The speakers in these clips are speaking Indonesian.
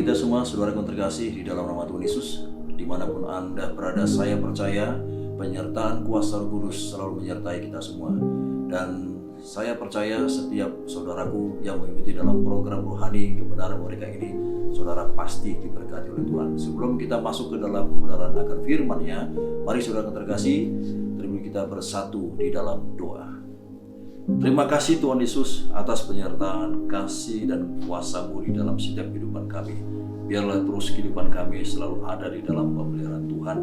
kita semua, saudara yang terkasih di dalam nama Tuhan Yesus, dimanapun Anda berada, saya percaya penyertaan kuasa Roh Kudus selalu menyertai kita semua. Dan saya percaya setiap saudaraku yang mengikuti dalam program rohani kebenaran mereka ini, saudara pasti diberkati oleh Tuhan. Sebelum kita masuk ke dalam kebenaran akan firman-Nya, mari saudara yang terkasih, terima kita bersatu di dalam doa. Terima kasih Tuhan Yesus atas penyertaan, kasih, dan kuasa-Mu di dalam setiap kehidupan kami. Biarlah terus kehidupan kami selalu ada di dalam pemeliharaan Tuhan.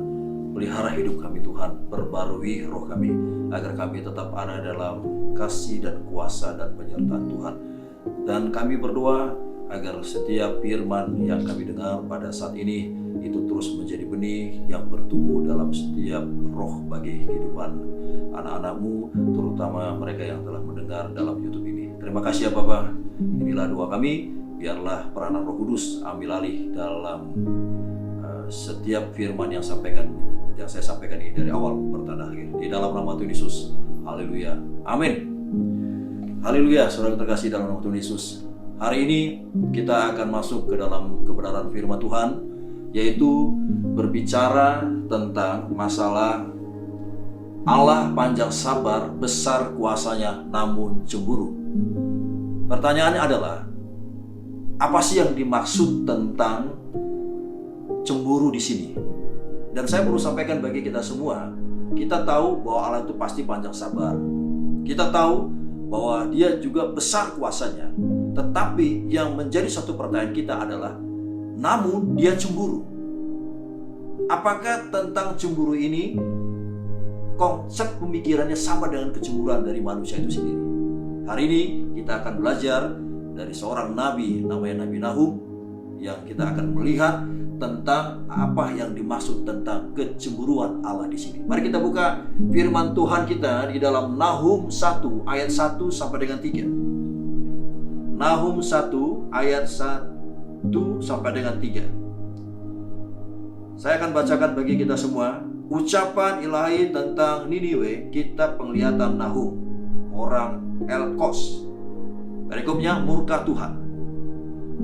Pelihara hidup kami Tuhan, perbarui roh kami, agar kami tetap ada dalam kasih dan kuasa dan penyertaan Tuhan. Dan kami berdoa agar setiap firman yang kami dengar pada saat ini itu terus menjadi benih yang bertumbuh dalam setiap roh bagi kehidupan anak-anak-Mu, terutama mereka yang telah mendengar dalam YouTube ini. Terima kasih ya Bapa. Inilah doa kami, biarlah peranan Roh Kudus ambil alih dalam setiap firman yang saya sampaikan ini dari awal pertanda akhir. Di dalam nama Tuhan Yesus. Haleluya. Amin. Haleluya, saudara terkasih dalam nama Tuhan Yesus. Hari ini kita akan masuk ke dalam kebenaran firman Tuhan, yaitu berbicara tentang masalah Allah panjang sabar, besar kuasanya, namun cemburu. Pertanyaannya adalah, apa sih yang dimaksud tentang cemburu di sini? Dan saya perlu sampaikan bagi kita semua, kita tahu bahwa Allah itu pasti panjang sabar. Kita tahu bahwa Dia juga besar kuasanya. Tetapi yang menjadi satu pertanyaan kita adalah, namun Dia cemburu. Apakah tentang cemburu ini konsep pemikirannya sama dengan kecemburuan dari manusia itu sendiri? Hari ini kita akan belajar dari seorang nabi namanya Nabi Nahum, yang kita akan melihat tentang apa yang dimaksud tentang kecemburuan Allah di sini. Mari kita buka firman Tuhan kita di dalam Nahum 1 ayat 1 sampai dengan 3. Nahum 1 ayat 1 sampai dengan 3. Saya akan bacakan bagi kita semua. Ucapan ilahi tentang Niniwe, kitab penglihatan Nahum, orang Elkos. Perikopnya, murka Tuhan.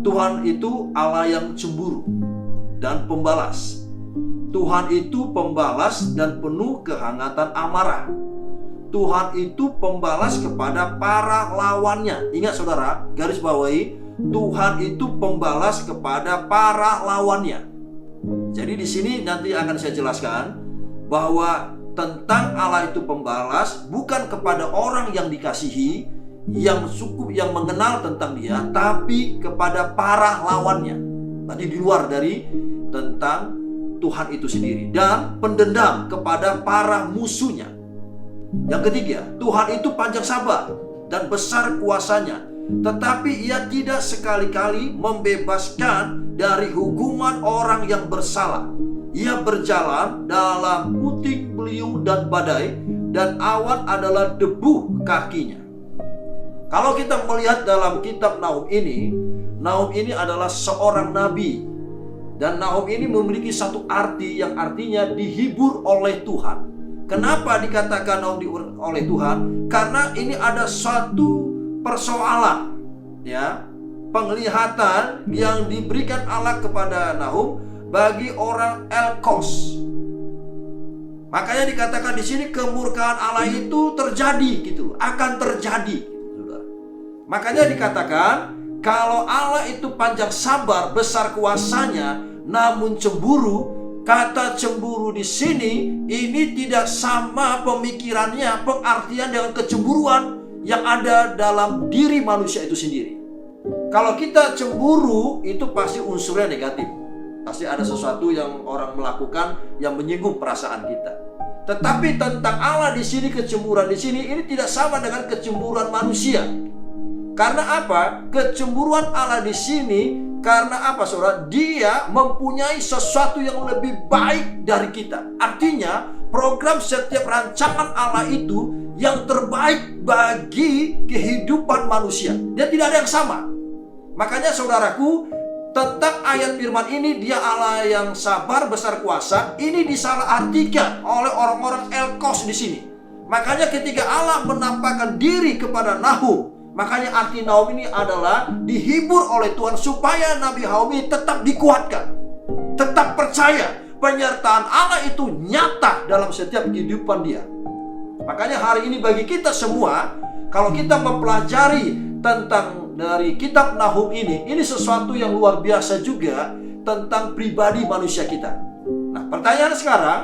Tuhan itu Allah yang cemburu dan pembalas. Tuhan itu pembalas dan penuh kehangatan amarah. Tuhan itu pembalas kepada para lawannya. Ingat saudara, garis bawahi, Tuhan itu pembalas kepada para lawannya. Jadi di sini nanti akan saya jelaskan bahwa tentang Allah itu pembalas bukan kepada orang yang dikasihi, yang cukup yang mengenal tentang Dia, tapi kepada para lawannya. Berarti di luar dari tentang Tuhan itu sendiri, dan pendendam kepada para musuhnya. Yang ketiga, Tuhan itu panjang sabar dan besar kuasanya, tetapi Ia tidak sekali-kali membebaskan dari hukuman orang yang bersalah. Ia berjalan dalam puting beliung dan badai, dan awan adalah debu kakinya. Kalau kita melihat dalam kitab Nahum ini adalah seorang nabi. Dan Nahum ini memiliki satu arti yang artinya dihibur oleh Tuhan. Kenapa dikatakan Nahum oleh Tuhan? Karena ini ada suatu persoalan, ya, penglihatan yang diberikan Allah kepada Nahum bagi orang Elkos. Makanya dikatakan di sini kemurkaan Allah itu terjadi, gitu, akan terjadi, saudara. Makanya dikatakan kalau Allah itu panjang sabar, besar kuasanya, namun cemburu. Kata cemburu di sini ini tidak sama pemikirannya, pengertian dengan kecemburuan yang ada dalam diri manusia itu sendiri. Kalau kita cemburu itu pasti unsurnya negatif. Pasti ada sesuatu yang orang melakukan yang menyinggung perasaan kita. Tetapi tentang Allah di sini, kecemburuan di sini ini tidak sama dengan kecemburuan manusia. Karena apa? Kecemburuan Allah di sini karena apa, saudara? Dia mempunyai sesuatu yang lebih baik dari kita. Artinya, program setiap rancangan Allah itu yang terbaik bagi kehidupan manusia. Dia tidak ada yang sama. Makanya saudaraku, tentang ayat firman ini, Dia Allah yang sabar, besar kuasa, ini disalahartikan oleh orang-orang Elkos di sini. Makanya ketika Allah menampakkan diri kepada Nahum, Makanya arti Nahum ini adalah dihibur oleh Tuhan supaya Nabi Nahum ini tetap dikuatkan, tetap percaya penyertaan Allah itu nyata dalam setiap kehidupan dia. Makanya hari ini bagi kita semua, kalau kita mempelajari tentang dari kitab Nahum ini sesuatu yang luar biasa juga tentang pribadi manusia kita. Nah, pertanyaan sekarang,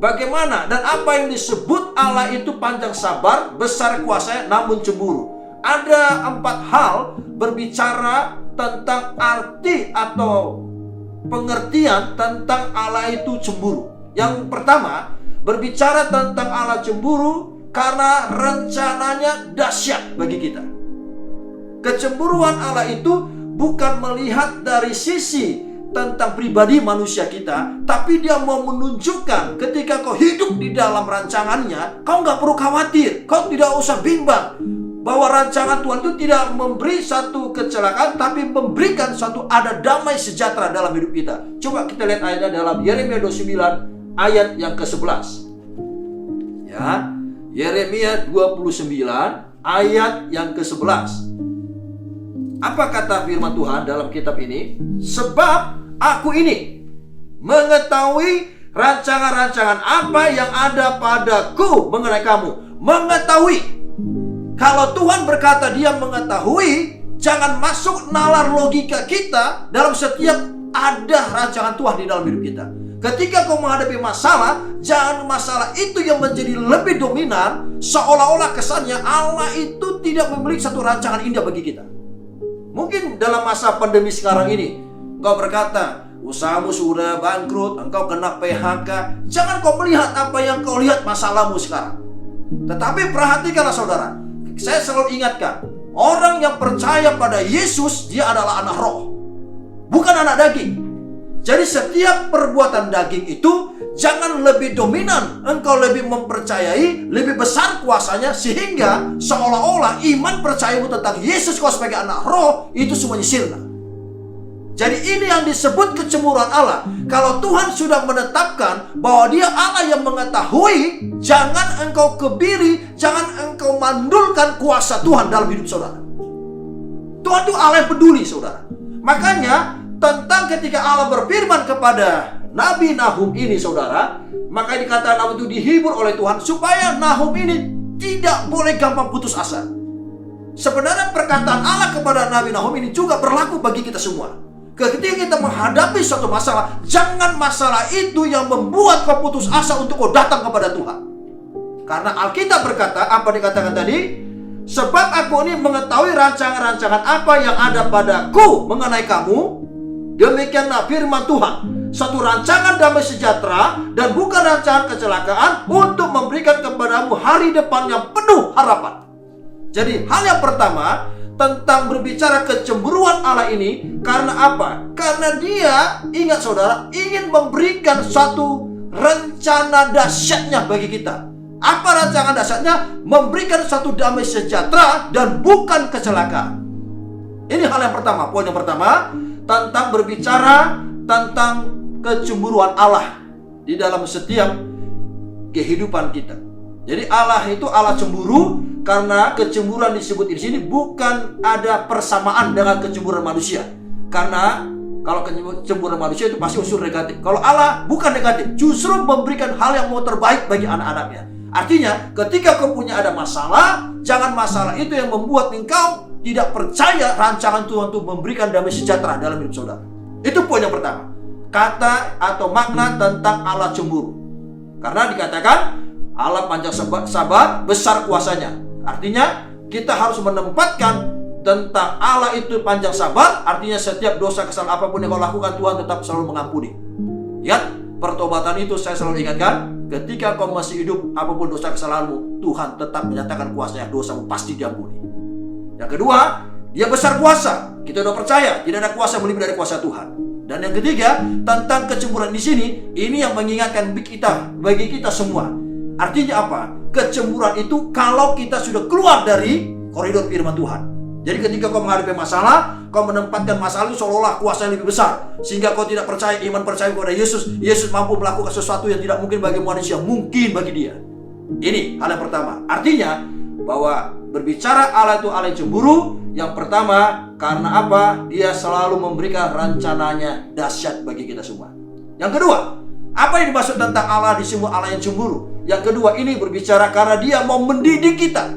bagaimana dan apa yang disebut Allah itu panjang sabar, besar kuasanya, namun cemburu? Ada 4 hal berbicara tentang arti atau pengertian tentang Allah itu cemburu. Yang pertama, berbicara tentang Allah cemburu karena rencananya dahsyat bagi kita. Kecemburuan Allah itu bukan melihat dari sisi tentang pribadi manusia kita, tapi dia mau menunjukkan ketika kau hidup di dalam rancangannya, kau nggak perlu khawatir, kau tidak usah bimbang, bahwa rancangan Tuhan itu tidak memberi satu kecelakaan, tapi memberikan satu ada damai sejahtera dalam hidup kita. Coba kita lihat ayatnya dalam Yeremia 29 ayat yang ke-11. Ya, Yeremia 29 ayat yang ke-11. Apa kata firman Tuhan dalam kitab ini? Sebab aku ini mengetahui rancangan-rancangan apa yang ada padaku mengenai kamu. Mengetahui. Kalau Tuhan berkata dia mengetahui, jangan masuk nalar logika kita dalam setiap ada rancangan Tuhan di dalam hidup kita. Ketika kau menghadapi masalah, jangan masalah itu yang menjadi lebih dominan, seolah-olah kesannya Allah itu tidak memiliki satu rancangan indah bagi kita. Mungkin dalam masa pandemi sekarang ini, engkau berkata, usahamu sudah bangkrut, engkau kena PHK. Jangan kau melihat apa yang kau lihat masalahmu sekarang. Tetapi perhatikanlah saudara, saya selalu ingatkan, orang yang percaya pada Yesus, dia adalah anak roh, bukan anak daging. Jadi setiap perbuatan daging itu jangan lebih dominan. Engkau lebih mempercayai, lebih besar kuasanya, sehingga seolah-olah iman percayamu tentang Yesus kau sebagai anak roh itu semuanya sirna. Jadi ini yang disebut kecemburuan Allah. Kalau Tuhan sudah menetapkan bahwa dia Allah yang mengetahui, jangan engkau kebiri, jangan engkau mandulkan kuasa Tuhan dalam hidup saudara. Tuhan itu Allah yang peduli saudara. Makanya tentang ketika Allah berfirman kepada Nabi Nahum ini saudara, maka dikatakan Nahum itu dihibur oleh Tuhan supaya Nahum ini tidak boleh gampang putus asa. Sebenarnya perkataan Allah kepada Nabi Nahum ini juga berlaku bagi kita semua. Ketika kita menghadapi suatu masalah, jangan masalah itu yang membuat kau putus asa untuk kau datang kepada Tuhan. Karena Alkitab berkata, apa dikatakan tadi? Sebab aku ini mengetahui rancangan-rancangan apa yang ada padaku mengenai kamu. Demikianlah firman Tuhan, satu rancangan damai sejahtera dan bukan rancangan kecelakaan, untuk memberikan kepadamu hari depan yang penuh harapan. Jadi hal yang pertama tentang berbicara kecemburuan Allah ini, karena apa? Karena dia, ingat saudara, ingin memberikan suatu rencana dahsyatnya bagi kita. Apa rancangan dahsyatnya? Memberikan satu damai sejahtera dan bukan kecelakaan. Ini hal yang pertama, poin yang pertama, tentang berbicara tentang kecemburuan Allah di dalam setiap kehidupan kita. Jadi Allah itu Allah cemburu, karena kecemburuan disebut di sini bukan ada persamaan dengan kecemburuan manusia. Karena kalau kecemburuan manusia itu pasti unsur negatif. Kalau Allah bukan negatif, justru memberikan hal yang mau terbaik bagi anak-anaknya. Artinya ketika kau punya ada masalah, jangan masalah itu yang membuat engkau tidak percaya rancangan Tuhan untuk memberikan damai sejahtera dalam hidup saudara. Itu poin yang pertama, kata atau makna tentang Allah cemburu. Karena dikatakan Allah panjang sabar, besar kuasanya. Artinya kita harus menempatkan tentang Allah itu panjang sabar. Artinya setiap dosa kesalahan apapun yang kau lakukan, Tuhan tetap selalu mengampuni. Ingat, pertobatan itu saya selalu ingatkan, ketika kau masih hidup, apapun dosa kesalahanmu, Tuhan tetap menyatakan kuasanya, dosamu pasti diampuni. Yang kedua, dia besar kuasa. Kita sudah percaya tidak ada kuasa yang lebih dari kuasa Tuhan. Dan yang ketiga, tentang kecemburuan di sini, ini yang mengingatkan bagi kita semua. Artinya apa? Kecemburuan itu kalau kita sudah keluar dari koridor firman Tuhan. Jadi ketika kau menghadapi masalah, kau menempatkan masalah itu seolah-olah kuasa yang lebih besar, sehingga kau tidak percaya, iman percaya kepada Yesus. Yesus mampu melakukan sesuatu yang tidak mungkin bagi manusia, mungkin bagi dia. Ini hal yang pertama. Artinya bahwa berbicara Allah itu Allah yang cemburu? Yang pertama, karena apa? Dia selalu memberikan rencananya dahsyat bagi kita semua. Yang kedua, apa yang dimaksud tentang Allah disebut Allah yang cemburu? Yang kedua, ini berbicara karena dia mau mendidik kita.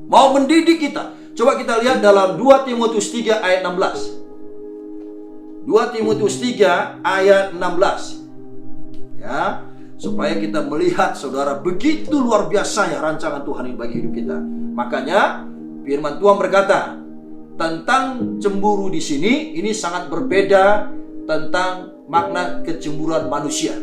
Mau mendidik kita. Coba kita lihat dalam 2 Timotius 3 ayat 16. 2 Timotius 3 ayat 16. Ya, supaya kita melihat saudara begitu luar biasanya rancangan Tuhan ini bagi hidup kita. Makanya firman Tuhan berkata tentang cemburu di sini ini sangat berbeda tentang makna kecemburuan manusia.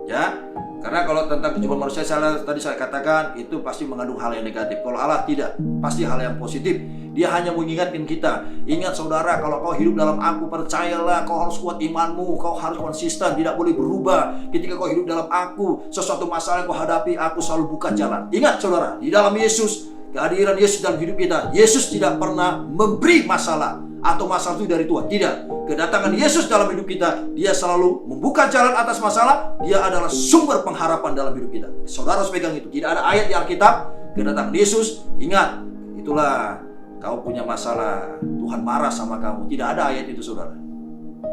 Ya, karena kalau tentang kecemburuan manusia tadi saya katakan itu pasti mengandung hal yang negatif. Kalau Allah tidak, pasti hal yang positif. Dia hanya mengingatkan kita, ingat saudara, kalau kau hidup dalam aku, percayalah, kau harus kuat imanmu, kau harus konsisten, tidak boleh berubah. Ketika kau hidup dalam aku, sesuatu masalah yang kau hadapi, aku selalu buka jalan. Ingat saudara, di dalam Yesus, kehadiran Yesus dalam hidup kita, Yesus tidak pernah memberi masalah atau masalah itu dari Tuhan. Tidak. Kedatangan Yesus dalam hidup kita, dia selalu membuka jalan atas masalah. Dia adalah sumber pengharapan dalam hidup kita. Saudara harus pegang itu. Tidak ada ayat di Alkitab kedatangan Yesus, ingat, itulah kau punya masalah, Tuhan marah sama kamu. Tidak ada ayat itu saudara.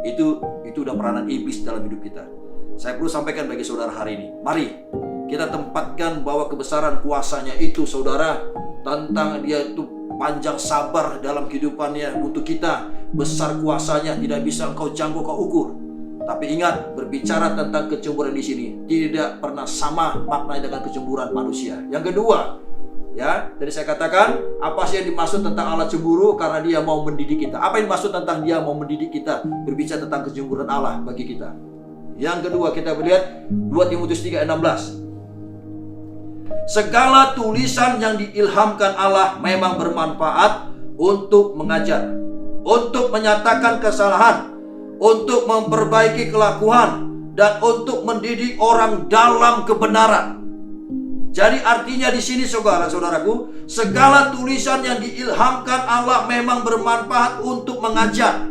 Itu udah peranan iblis dalam hidup kita. Saya perlu sampaikan bagi saudara hari ini, mari kita tempatkan bahwa kebesaran kuasanya itu saudara, tentang dia itu panjang sabar dalam kehidupannya untuk kita. Besar kuasanya, tidak bisa engkau jangkau, kau ukur. Tapi ingat, berbicara tentang kecemburuan di sini tidak pernah sama maknanya dengan kecemburuan manusia. Yang kedua, ya, tadi saya katakan apa sih yang dimaksud tentang Allah cemburu? Karena dia mau mendidik kita. Apa yang dimaksud tentang dia mau mendidik kita? Berbicara tentang kecemburuan Allah bagi kita. Yang kedua, kita melihat 2 Timotius 3 ayat 16. Segala tulisan yang diilhamkan Allah memang bermanfaat untuk mengajar, untuk menyatakan kesalahan, untuk memperbaiki kelakuan, dan untuk mendidik orang dalam kebenaran. Jadi artinya di sini saudara-saudaraku, segala tulisan yang diilhamkan Allah memang bermanfaat untuk mengajar.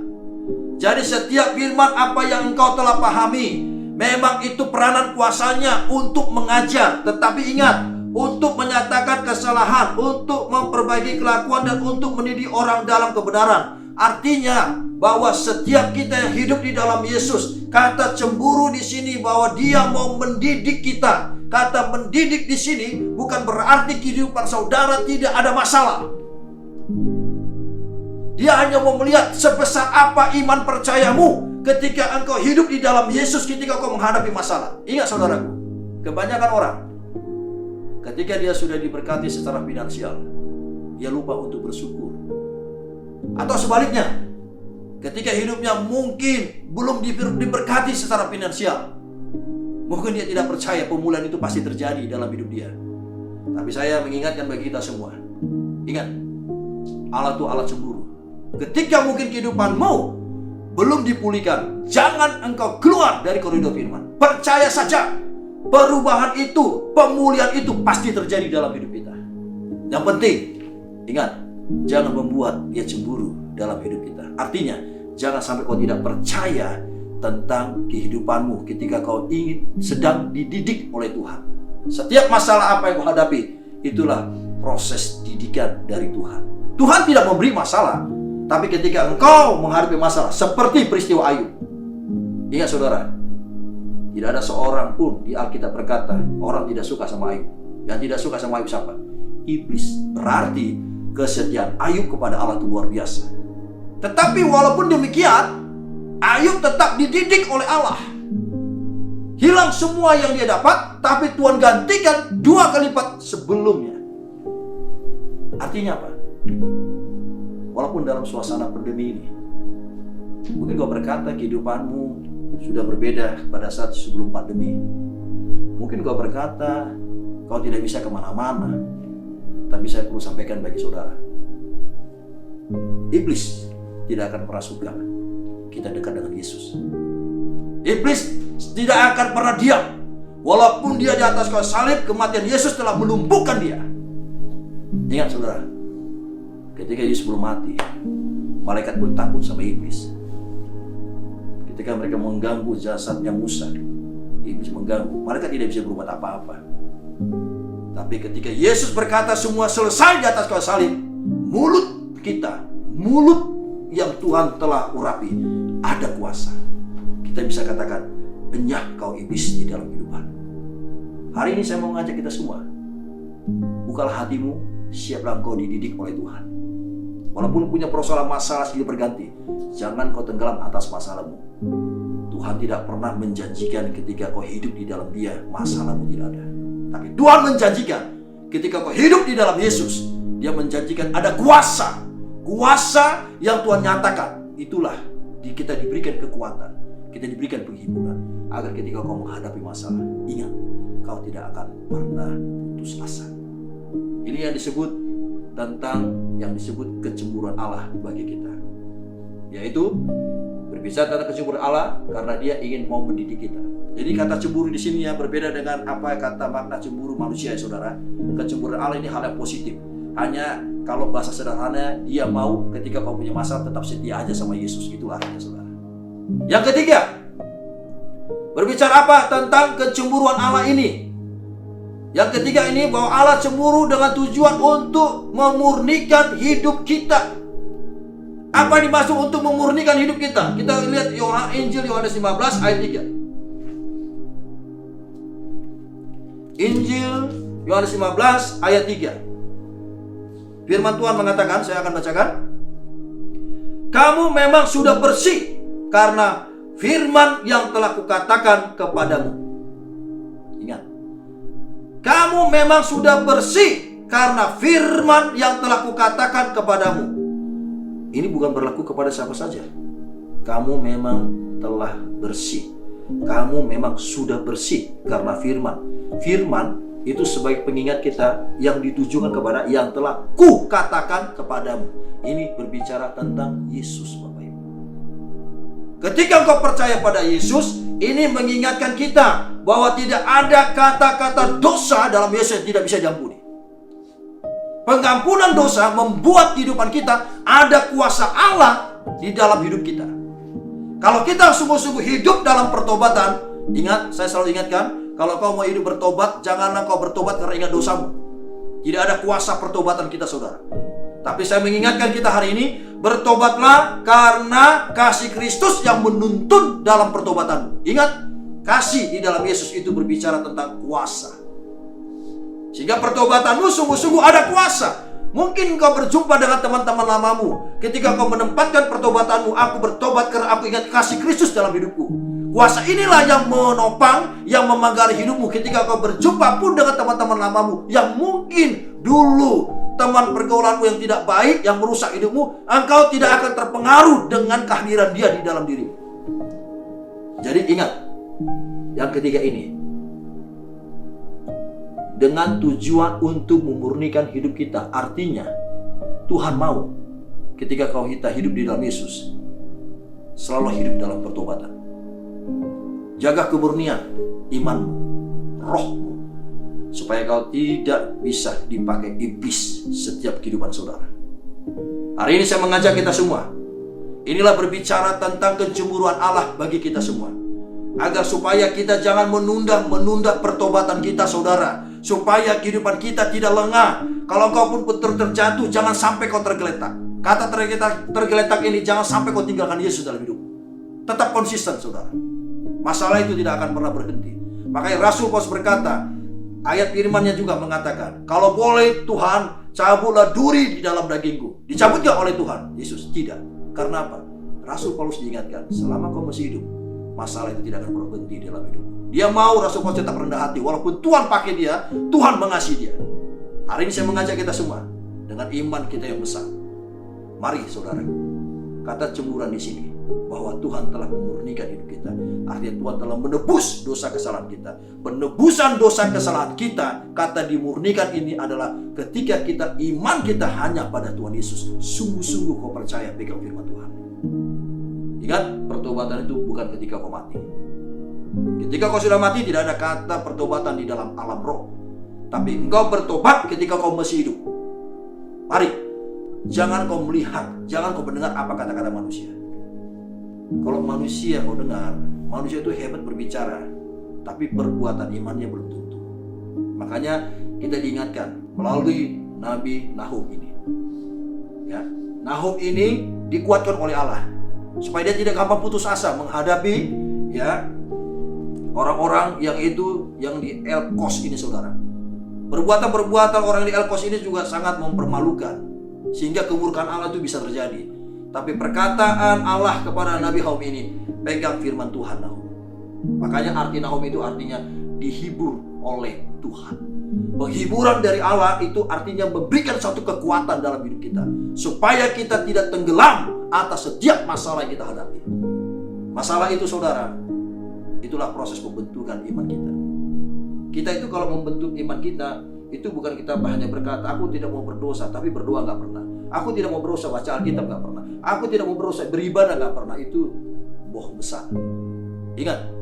Jadi setiap firman apa yang engkau telah pahami, memang itu peranan kuasanya untuk mengajar. Tetapi ingat, untuk menyatakan kesalahan, untuk memperbaiki kelakuan, dan untuk mendidik orang dalam kebenaran. Artinya bahwa setiap kita yang hidup di dalam Yesus, kata cemburu di sini bahwa dia mau mendidik kita. Kata mendidik di sini bukan berarti kehidupan saudara tidak ada masalah. Dia hanya mau melihat sebesar apa iman percayamu ketika engkau hidup di dalam Yesus, ketika engkau menghadapi masalah. Ingat saudaraku, kebanyakan orang ketika dia sudah diberkati secara finansial, dia lupa untuk bersyukur. Atau sebaliknya, ketika hidupnya mungkin belum diberkati secara finansial, mungkin dia tidak percaya pemulihan itu pasti terjadi dalam hidup dia. Tapi saya mengingatkan bagi kita semua, ingat, Allah itu Allah cemburu. Ketika mungkin kehidupanmu belum dipulihkan, jangan engkau keluar dari koridor firman. Percaya saja, perubahan itu, pemulihan itu pasti terjadi dalam hidup kita. Yang penting, ingat, jangan membuat dia cemburu dalam hidup kita. Artinya, jangan sampai kau tidak percaya tentang kehidupanmu ketika kau ingin sedang dididik oleh Tuhan. Setiap masalah apa yang kau hadapi, itulah proses didikan dari Tuhan. Tuhan tidak memberi masalah, tapi ketika engkau menghadapi masalah, seperti peristiwa Ayub. Ingat saudara, tidak ada seorang pun di Alkitab berkata orang tidak suka sama Ayub. Yang tidak suka sama Ayub siapa? Iblis. Berarti kesetiaan Ayub kepada Allah itu luar biasa. Tetapi walaupun demikian, Ayub tetap dididik oleh Allah. Hilang semua yang dia dapat, tapi Tuhan gantikan 2 kali lipat sebelumnya. Artinya apa? Walaupun dalam suasana pandemi ini, mungkin kau berkata kehidupanmu sudah berbeda pada saat sebelum pandemi. Mungkin kau berkata kau tidak bisa kemana-mana. Tapi saya perlu sampaikan bagi saudara, iblis tidak akan pernah suka kita dekat dengan Yesus. Iblis tidak akan pernah diam. Walaupun dia di atas kayu salib, kematian Yesus telah melumpuhkan dia. Ingat saudara, ketika Yesus belum mati, malaikat pun takut sama iblis. Ketika mereka mengganggu jasadnya Musa, iblis mengganggu. Mereka tidak bisa berbuat apa-apa. Tapi Tapi ketika Yesus berkata semua selesai di atas kayu salib, mulut kita, mulut yang Tuhan telah urapi, ada kuasa. Kita bisa katakan, enyah kau iblis di dalam kehidupan. Hari ini saya mau ngajak kita semua, bukalah hatimu, siaplah engkau dididik oleh Tuhan. Walaupun punya persoalan masalah silih berganti, jangan kau tenggelam atas masalahmu. Tuhan tidak pernah menjanjikan ketika kau hidup di dalam Dia, masalahmu tidak ada. Tapi Tuhan menjanjikan ketika kau hidup di dalam Yesus, Dia menjanjikan ada kuasa. Kuasa yang Tuhan nyatakan. Itulah kita diberikan kekuatan, kita diberikan penghiburan, agar ketika kau menghadapi masalah, ingat, kau tidak akan pernah putus asa. Ini yang disebut tentang yang disebut kecemburuan Allah bagi kita, yaitu berbicara tentang kecemburuan Allah karena Dia ingin mau mendidik kita. Jadi kata cemburu di sini yang berbeda dengan apa kata makna cemburu manusia, ya saudara. Kecemburuan Allah ini hal yang positif. Hanya kalau bahasa sederhana, Dia mau ketika kau punya masalah tetap setia aja sama Yesus. Itulah artinya, saudara. Yang ketiga, berbicara apa tentang kecemburuan Allah ini? Yang ketiga ini bahwa Allah cemburu dengan tujuan untuk memurnikan hidup kita. Apa yang dimaksud untuk memurnikan hidup kita? Kita lihat Injil Yohanes 15 ayat 3. Injil Yohanes 15 ayat 3. Firman Tuhan mengatakan, saya akan bacakan. Kamu memang sudah bersih karena firman yang telah kukatakan kepadamu. Ingat, kamu memang sudah bersih karena firman yang telah kukatakan kepadamu. Ini bukan berlaku kepada siapa saja. Kamu memang telah bersih. Kamu memang sudah bersih karena firman. Firman itu sebagai pengingat kita yang ditujukan kepada yang telah kukatakan kepadamu. Ini berbicara tentang Yesus, Bapak Ibu. Ketika engkau percaya pada Yesus, ini mengingatkan kita bahwa tidak ada kata-kata dosa dalam Yesus yang tidak bisa diampuni. Pengampunan dosa membuat kehidupan kita ada kuasa Allah di dalam hidup kita. Kalau kita sungguh-sungguh hidup dalam pertobatan, ingat, saya selalu ingatkan, kalau kau mau hidup bertobat, janganlah kau bertobat karena ingat dosamu. Tidak ada kuasa pertobatan kita, saudara. Tapi saya mengingatkan kita hari ini, bertobatlah karena kasih Kristus yang menuntun dalam pertobatanmu. Ingat, kasih di dalam Yesus itu berbicara tentang kuasa. Sehingga pertobatanmu sungguh-sungguh ada kuasa. Mungkin kau berjumpa dengan teman-teman lamamu. Ketika kau menempatkan pertobatanmu, aku bertobat karena aku ingat kasih Kristus dalam hidupku. Kuasa inilah yang menopang, yang memanggari hidupmu ketika kau berjumpa pun dengan teman-teman lamamu yang mungkin dulu teman pergaulanmu yang tidak baik, yang merusak hidupmu. Engkau tidak akan terpengaruh dengan kehadiran dia di dalam dirimu. Jadi ingat, yang ketiga ini dengan tujuan untuk memurnikan hidup kita. Artinya Tuhan mau ketika kita hidup di dalam Yesus, selalu hidup dalam pertobatan. Jaga kemurnian imanmu, rohmu, supaya kau tidak bisa dipakai iblis setiap kehidupan saudara. Hari ini saya mengajak kita semua, inilah berbicara tentang kecemburuan Allah bagi kita semua, agar supaya kita jangan menunda pertobatan kita, saudara. Supaya kehidupan kita tidak lengah. Kalau kau pun terjatuh, jangan sampai kau tergeletak. Kata tergeletak ini, jangan sampai kau tinggalkan Yesus dalam hidup. Tetap konsisten, saudara. Masalah itu tidak akan pernah berhenti. Makanya Rasul Paulus berkata, ayat firman-Nya juga mengatakan, kalau boleh Tuhan, cabutlah duri di dalam dagingku. Dicabut gak oleh Tuhan? Yesus tidak. Karena apa? Rasul Paulus diingatkan, selama kau masih hidup, masalah itu tidak akan pernah berhenti di dalam hidup. Dia mau Rasul Paulus tetap rendah hati. Walaupun Tuhan pakai dia, Tuhan mengasihi dia. Hari ini saya mengajak kita semua dengan iman kita yang besar. Mari saudara, kata cemburuan di sini bahwa Tuhan telah memurnikan hidup kita. Artinya Tuhan telah menebus dosa kesalahan kita. Penebusan dosa kesalahan kita, kata dimurnikan ini adalah ketika kita iman kita hanya pada Tuhan Yesus. Sungguh-sungguh kau percaya pegang firman Tuhan. Ingat, pertobatan itu bukan ketika kau mati. Ketika kau sudah mati, tidak ada kata pertobatan di dalam alam roh. Tapi engkau bertobat ketika kau masih hidup. Mari, jangan kau melihat, jangan kau mendengar apa kata-kata manusia. Kalau manusia kau dengar, manusia itu hebat berbicara, tapi perbuatan imannya belum tentu. Makanya kita diingatkan melalui Nabi Nahum ini. Ya, Nahum ini dikuatkan oleh Allah supaya dia tidak gampang putus asa menghadapi ya orang-orang yang di Elkos ini, saudara. Perbuatan-perbuatan orang di Elkos ini juga sangat mempermalukan, sehingga kemurkaan Allah itu bisa terjadi. Tapi perkataan Allah kepada Nabi Nahum ini, pegang firman Tuhan Nahum. Makanya arti Nahum itu artinya dihibur oleh Tuhan. Penghiburan dari Allah itu artinya memberikan suatu kekuatan dalam hidup kita, supaya kita tidak tenggelam atas setiap masalah yang kita hadapi. Masalah itu, saudara, itulah proses pembentukan iman kita. Kita itu kalau membentuk iman kita, itu bukan kita hanya berkata, aku tidak mau berdosa, tapi berdoa nggak pernah. Aku tidak mau berdosa, baca Alkitab nggak pernah. Aku tidak mau berdosa, beribadah nggak pernah. Itu bohong besar. Ingat,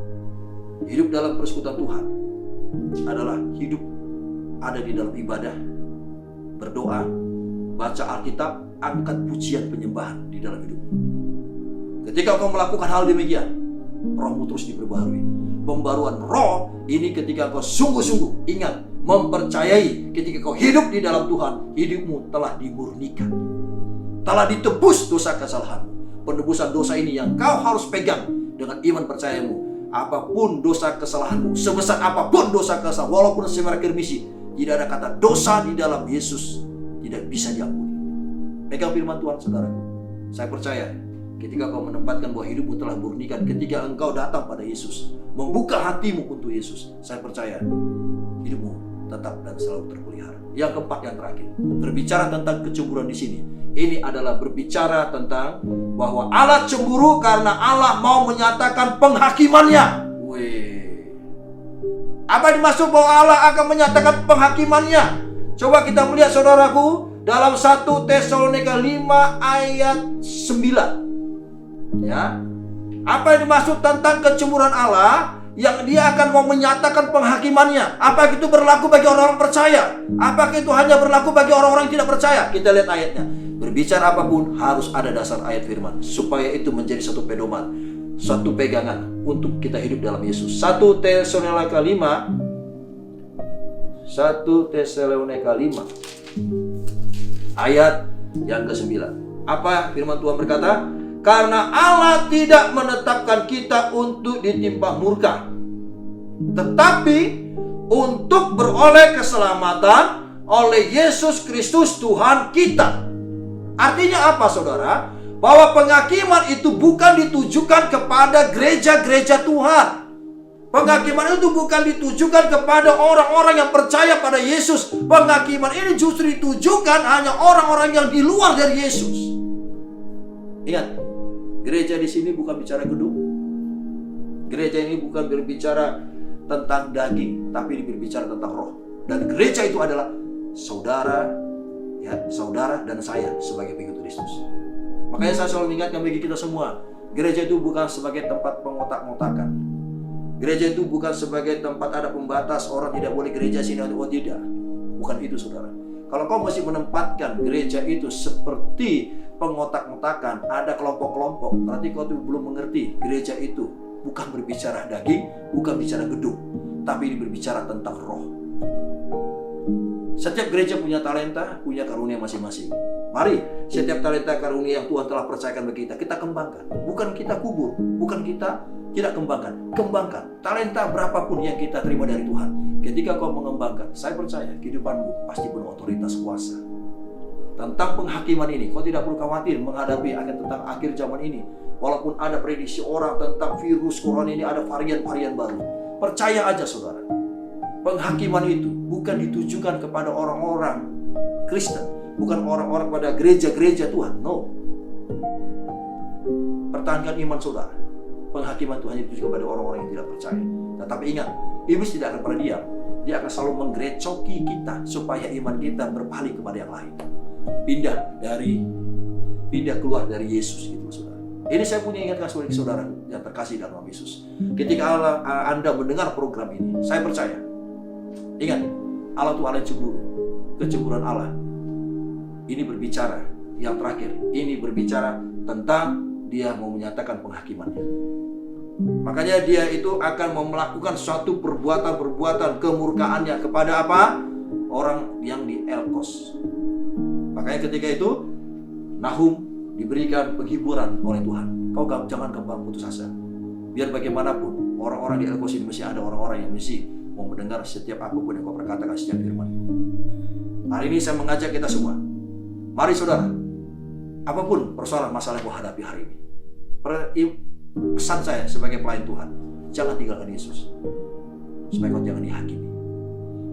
hidup dalam persekutuan Tuhan adalah hidup ada di dalam ibadah, berdoa, baca Alkitab, angkat pujian penyembahan di dalam hidupmu. Ketika kau melakukan hal demikian, rohmu terus diperbarui. Pembaruan roh ini ketika kau sungguh-sungguh ingat, mempercayai ketika kau hidup di dalam Tuhan, hidupmu telah dimurnikan, telah ditebus dosa kesalahanmu. Penebusan dosa ini yang kau harus pegang dengan iman percayamu. Apapun dosa kesalahanmu, sebesar apapun dosa kesalahan, walaupun semerah kermisi, tidak ada kata dosa di dalam Yesus tidak bisa diampuni. Pegang firman Tuhan, saudaraku. Saya percaya ketika kau menempatkan bahwa hidupmu telah murnikan, ketika engkau datang pada Yesus, membuka hatimu untuk Yesus, saya percaya hidupmu tetap dan selalu terpelihara. Yang keempat, yang terakhir, berbicara tentang kecemburuan di sini. Ini adalah berbicara tentang bahwa Allah cemburu karena Allah mau menyatakan penghakimannya. Apa dimaksud bahwa Allah akan menyatakan penghakimannya? Coba kita melihat, saudaraku, dalam 1 Tesalonika 5 ayat 9. Ya. Apa yang dimaksud tentang kecemburuan Allah yang dia akan mau menyatakan penghakimannya? Apakah itu berlaku bagi orang-orang percaya? Apakah itu hanya berlaku bagi orang-orang yang tidak percaya? Kita lihat ayatnya. Berbicara apapun harus ada dasar ayat firman, supaya itu menjadi satu pedoman, suatu pegangan untuk kita hidup dalam Yesus. 1 Tesalonika 5 ayat yang ke-9. Apa firman Tuhan berkata? Karena Allah tidak menetapkan kita untuk ditimpa murka, tetapi untuk beroleh keselamatan oleh Yesus Kristus Tuhan kita. Artinya apa, saudara? Bahwa penghakiman itu bukan ditujukan kepada gereja-gereja Tuhan. Penghakiman itu bukan ditujukan kepada orang-orang yang percaya pada Yesus. Penghakiman ini justru ditujukan hanya orang-orang yang di luar dari Yesus. Ingat, gereja di sini bukan bicara gedung. Gereja ini bukan berbicara tentang daging, tapi berbicara tentang roh. Dan gereja itu adalah saudara, ya, saudara dan saya sebagai pengikut Kristus. Makanya saya selalu mengingatkan bagi kita semua, gereja itu bukan sebagai tempat pengotak-ngotakan. Gereja itu bukan sebagai tempat ada pembatas, orang tidak boleh gereja sini atau tidak. Bukan itu, saudara. Kalau kau masih menempatkan gereja itu seperti pengotak-ngotakan, ada kelompok-kelompok, berarti kau belum mengerti. Gereja itu bukan berbicara daging, bukan bicara gedung, tapi ini berbicara tentang roh. Setiap gereja punya talenta, punya karunia masing-masing. Mari, setiap talenta karunia yang Tuhan telah percayakan bagi kita, kita kembangkan. Bukan kita kubur, bukan kita tidak kembangkan. Kembangkan talenta berapapun yang kita terima dari Tuhan. Ketika kau mengembangkan, saya percaya kehidupanmu pasti penuh otoritas kuasa. Tentang penghakiman ini, kau tidak perlu khawatir menghadapi akan tentang akhir zaman ini. Walaupun ada prediksi orang tentang virus corona ini, ada varian-varian baru. Percaya aja, saudara. Penghakiman itu bukan ditujukan kepada orang-orang Kristen, bukan orang-orang pada gereja-gereja Tuhan. No. Pertahankan iman saudara. Penghakiman Tuhan itu juga pada orang-orang yang tidak percaya. Tetapi ingat, iblis tidak akan pernah diam. Dia akan selalu menggerecoki kita supaya iman kita berpaling kepada yang lain. Pindah keluar dari Yesus, gitu, saudara. Ini saya punya ingatkan sebagai saudara yang terkasih dalam Yesus. Ketika Anda mendengar program ini, saya percaya, ingat, Allah itu Allah yang cemburu. Kecemburuan Allah ini berbicara, yang terakhir, ini berbicara tentang dia mau menyatakan penghakimannya. Makanya dia itu akan melakukan suatu perbuatan-perbuatan kemurkaannya kepada apa? orang yang di Elkos. Makanya ketika itu Nahum diberikan penghiburan oleh Tuhan. Kau jangan gampang putus asa. Biar bagaimanapun orang-orang di Elkos ini mesti ada orang-orang yang mesti mau mendengar setiap apapun yang kau perkatakan setiap firman. Hari ini saya mengajak kita semua. Mari saudara, apapun persoalan masalah yang kau hadapi hari ini, pesan saya sebagai pelayan Tuhan, jangan tinggalkan Yesus, supaya kau jangan dihakimi.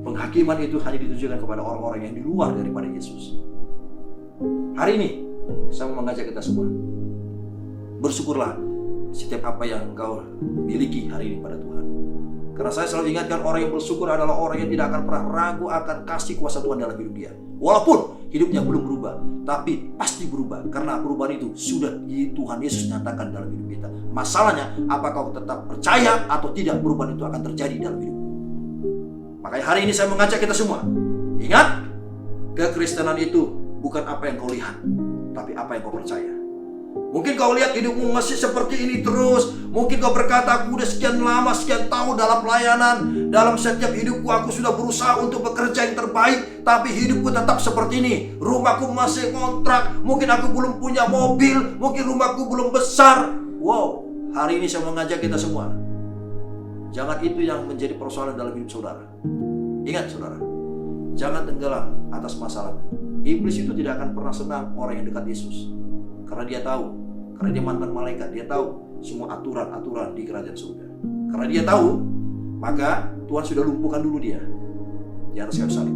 Penghakiman itu hanya ditujukan kepada orang-orang yang di luar daripada Yesus. Hari ini saya mau mengajak kita semua, bersyukurlah setiap apa yang engkau miliki hari ini pada Tuhan. Karena saya selalu ingatkan, orang yang bersyukur adalah orang yang tidak akan pernah ragu akan kasih kuasa Tuhan dalam hidup dia. Walaupun hidupnya belum berubah, tapi pasti berubah, karena perubahan itu sudah Tuhan Yesus nyatakan dalam hidup kita. Masalahnya, apakah kau tetap percaya atau tidak perubahan itu akan terjadi dalam hidup. Makanya hari ini saya mengajak kita semua, ingat, kekristenan itu bukan apa yang kau lihat, tapi apa yang kau percaya. Mungkin kau lihat hidupmu masih seperti ini terus. Mungkin kau berkata, aku udah sekian lama, sekian tahun dalam pelayanan. Dalam setiap hidupku aku sudah berusaha untuk bekerja yang terbaik, tapi hidupku tetap seperti ini. Rumahku masih kontrak. Mungkin aku belum punya mobil. Mungkin rumahku belum besar. Wow, hari ini saya mengajak kita semua, jangan itu yang menjadi persoalan dalam hidup saudara. Ingat saudara, jangan tenggelam atas masalah. Iblis itu tidak akan pernah senang orang yang dekat Yesus. Karena dia tahu, karena dia mantan malaikat, dia tahu semua aturan-aturan di kerajaan surga. Karena dia tahu, maka Tuhan sudah lumpuhkan dulu dia di atas kayu salib.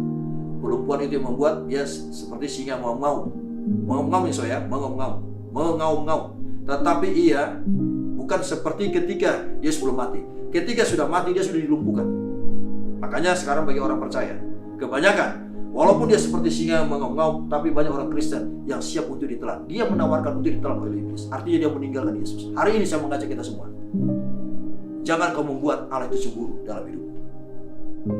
Pelumpuhan itu yang membuat dia seperti singa mengaum-ngaum ya soya, mengaum-ngaum. Tetapi ia bukan seperti ketika Yesus belum mati. Ketika sudah mati, dia sudah dilumpuhkan. Makanya sekarang bagi orang percaya, kebanyakan walaupun dia seperti singa mengaum-ngaum, tapi banyak orang Kristen yang siap untuk ditelan. Dia menawarkan untuk ditelan oleh iblis. Artinya dia meninggalkan Yesus. Hari ini saya mengajak kita semua, jangan kau membuat Allah itu cemburu dalam hidup.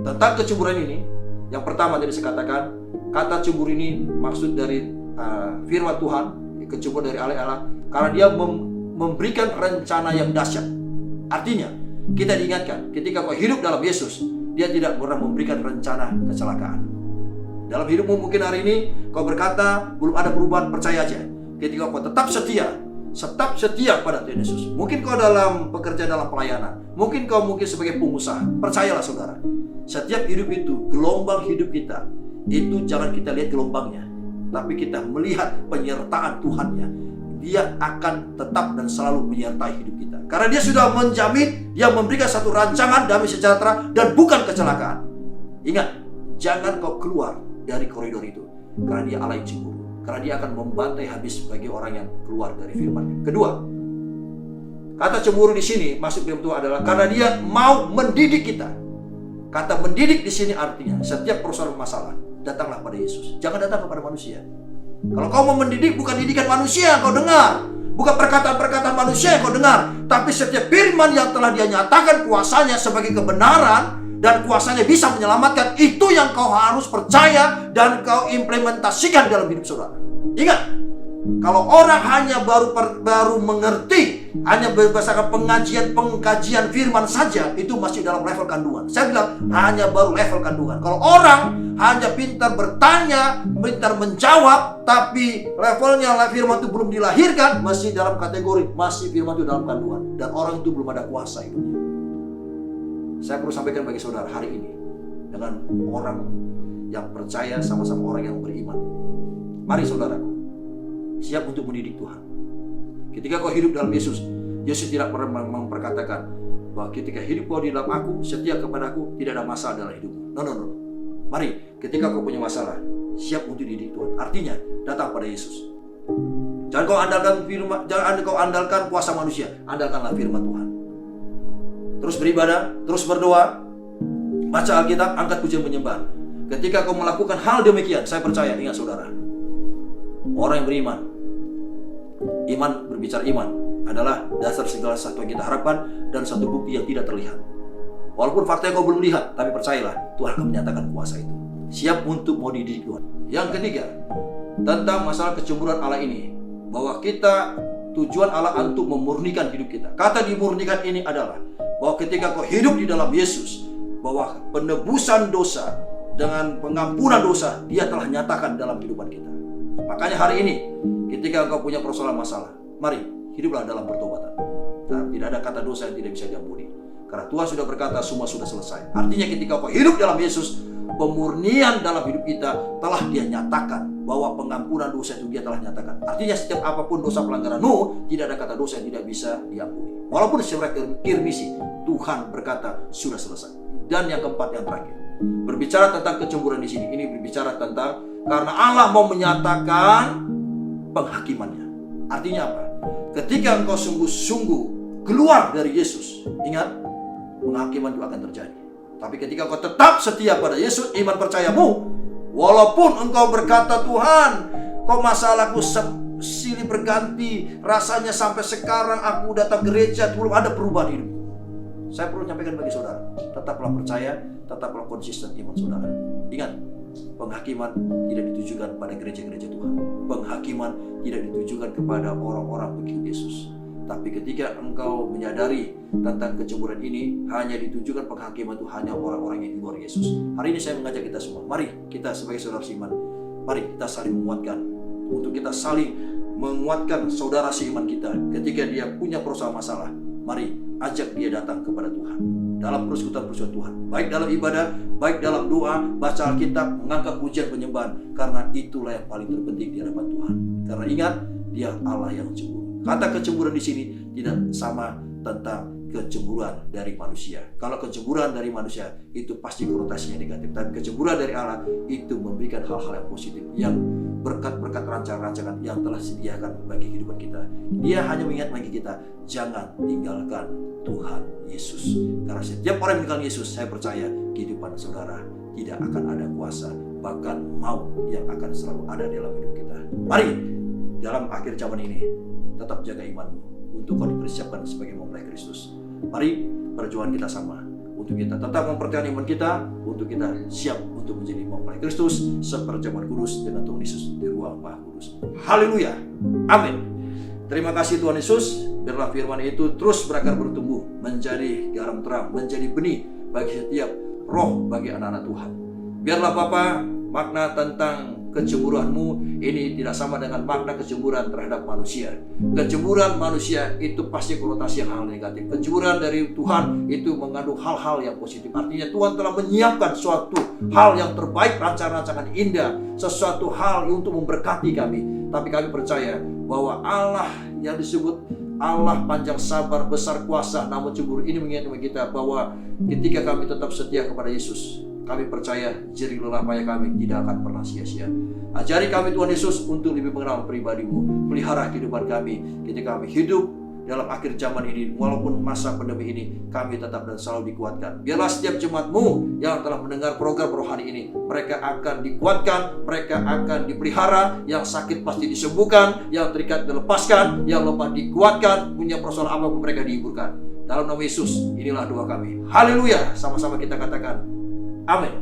Tentang kecemburuan ini, yang pertama tadi saya katakan, kata cemburu ini maksud dari firman Tuhan, kecemburu dari Allah, karena dia memberikan rencana yang dahsyat. Artinya, kita diingatkan, ketika kau hidup dalam Yesus, dia tidak pernah memberikan rencana kecelakaan. Dalam hidupmu mungkin hari ini kau berkata belum ada perubahan, percaya aja. Ketika kau tetap setia pada Tuhan Yesus. Mungkin kau dalam bekerja dalam pelayanan, mungkin kau sebagai pengusaha. Percayalah saudara, setiap hidup itu, gelombang hidup kita itu jangan kita lihat gelombangnya, tapi kita melihat penyertaan Tuhannya. Dia akan tetap dan selalu menyertai hidup kita. Karena dia sudah menjamin, dia memberikan satu rancangan damai sejahtera dan bukan kecelakaan. Ingat, jangan kau keluar dari koridor itu, karena dia Allah yang cemburu. Karena dia akan membantai habis bagi orang yang keluar dari firman. Kedua, kata cemburu di sini maksud firman Tuhan adalah karena dia mau mendidik kita. Kata mendidik di sini artinya setiap persoalan masalah datanglah pada Yesus. Jangan datang kepada manusia. Kalau kau mau mendidik, bukan didikan manusia yang kau dengar, bukan perkataan-perkataan manusia yang kau dengar, tapi setiap firman yang telah dia nyatakan kuasanya sebagai kebenaran dan kuasanya bisa menyelamatkan, itu yang kau harus percaya dan kau implementasikan dalam hidup saudara. Ingat, kalau orang hanya baru mengerti, hanya berdasarkan pengkajian firman saja, itu masih dalam level kandungan. Saya bilang hanya baru level kandungan. Kalau orang hanya pintar bertanya, pintar menjawab, tapi levelnya firman itu belum dilahirkan, masih dalam kategori masih firman itu dalam kandungan, dan orang itu belum ada kuasa hidupnya. Saya perlu sampaikan bagi saudara hari ini, dengan orang yang percaya sama-sama orang yang beriman. Mari saudaraku, siap untuk mendidik Tuhan. Ketika kau hidup dalam Yesus, Yesus tidak pernah memperkatakan bahwa ketika hidup kau di dalam aku, setia kepada aku, tidak ada masalah dalam hidupmu. No. Mari, ketika kau punya masalah, siap untuk dididik Tuhan. Artinya, datang pada Yesus. Jangan kau andalkan kuasa manusia, andalkanlah firman Tuhan. Terus beribadah, terus berdoa, baca Alkitab, angkat pujian penyembahan. Ketika kau melakukan hal demikian, saya percaya, ingat saudara, orang yang beriman, iman, berbicara iman adalah dasar segala sesuatu yang kita harapkan dan satu bukti yang tidak terlihat. Walaupun fakta yang kau belum lihat, tapi percayalah, Tuhan akan menyatakan kuasa itu. Siap untuk mau dididik Tuhan. Yang ketiga, tentang masalah kecemburuan Allah ini, bahwa kita, tujuan Allah untuk memurnikan hidup kita. Kata dimurnikan ini adalah bahwa ketika kau hidup di dalam Yesus, bahwa penebusan dosa dengan pengampunan dosa Dia telah nyatakan dalam kehidupan kita. Makanya hari ini ketika engkau punya persoalan masalah, mari hiduplah dalam pertobatan. Nah, tidak ada kata dosa yang tidak bisa diampuni, karena Tuhan sudah berkata semua sudah selesai. Artinya ketika engkau hidup dalam Yesus, pemurnian dalam hidup kita telah Dia nyatakan, bahwa pengampunan dosa itu Dia telah nyatakan. Artinya setiap apapun dosa pelanggaranmu, tidak ada kata dosa yang tidak bisa diampuni. Walaupun secara kirmisi, Tuhan berkata sudah selesai. Dan yang keempat, yang terakhir, berbicara tentang kecemburuan di sini. Ini berbicara tentang karena Allah mau menyatakan penghakimannya. Artinya apa? Ketika engkau sungguh-sungguh keluar dari Yesus, ingat, penghakiman itu akan terjadi. Tapi ketika engkau tetap setia pada Yesus, iman percayamu, walaupun engkau berkata, Tuhan, kok masalahku silih berganti, rasanya sampai sekarang aku datang gereja belum ada perubahan hidup. Saya perlu menyampaikan bagi saudara, tetaplah percaya, tetaplah konsisten iman saudara. Ingat, penghakiman tidak ditujukan pada gereja-gereja Tuhan. Penghakiman tidak ditujukan kepada orang-orang pengikut Yesus. Tapi ketika engkau menyadari tentang kecemburuan ini, hanya ditujukan penghakiman itu hanya orang-orang yang di luar Yesus. Hari ini saya mengajak kita semua, mari kita sebagai saudara seiman, mari kita saling menguatkan. Untuk kita saling menguatkan saudara seiman kita ketika dia punya persoalan masalah, mari ajak dia datang kepada Tuhan dalam persekutuan Tuhan, baik dalam ibadah, baik dalam doa, baca Alkitab, mengangkat pujian penyembahan, karena itulah yang paling terpenting di hadapan Tuhan. Karena ingat, Dia Allah yang cemburu. Kata kecemburuan di sini tidak sama tentang kecemburuan dari manusia. Kalau kecemburuan dari manusia itu pasti konotasinya negatif, tapi kecemburuan dari Allah itu memberikan hal-hal yang positif, yang berkat-berkat rancangan-rancangan yang telah disediakan bagi kehidupan kita. Dia hanya mengingat bagi kita, jangan tinggalkan Tuhan Yesus. Karena setiap orang yang meninggalkan Yesus, saya percaya kehidupan saudara tidak akan ada kuasa, bahkan maut yang akan selalu ada dalam hidup kita. Mari dalam akhir zaman ini tetap jaga imanmu untuk kau dipersiapkan sebagai mempelai Kristus. Mari perjuangan kita sama, untuk kita tetap mempertahankan iman kita, untuk kita siap untuk menjadi mempelai Kristus seperjamuan kudus dengan Tuhan Yesus di ruang Maha Kudus. Haleluya, amin. Terima kasih Tuhan Yesus. Biarlah firman itu terus berakar bertumbuh, menjadi garam terang, menjadi benih bagi setiap roh, bagi anak-anak Tuhan. Biarlah Bapa, makna tentang kecemburuanmu ini tidak sama dengan makna kecemburuan terhadap manusia. Kecemburuan manusia itu pasti konotasi yang hal negatif. Kecemburuan dari Tuhan itu mengandung hal-hal yang positif. Artinya Tuhan telah menyiapkan suatu hal yang terbaik, rancangan-rancangan indah, sesuatu hal untuk memberkati kami. Tapi kami percaya bahwa Allah yang disebut Allah panjang sabar, besar kuasa, namun cemburu ini mengingatkan kita bahwa ketika kami tetap setia kepada Yesus, kami percaya jerih lelah payah kami tidak akan pernah sia-sia. Ajari kami Tuhan Yesus untuk lebih mengenal pribadi-Mu. Pelihara kehidupan kami ketika kami hidup dalam akhir zaman ini. Walaupun masa pandemi ini, kami tetap dan selalu dikuatkan. Biarlah setiap jemaat-Mu yang telah mendengar program rohani ini, mereka akan dikuatkan, mereka akan dipelihara. Yang sakit pasti disembuhkan, yang terikat dilepaskan, yang lemah dikuatkan, punya persoalan apapun mereka dihiburkan. Dalam nama Yesus, inilah doa kami. Haleluya. Sama-sama kita katakan amin.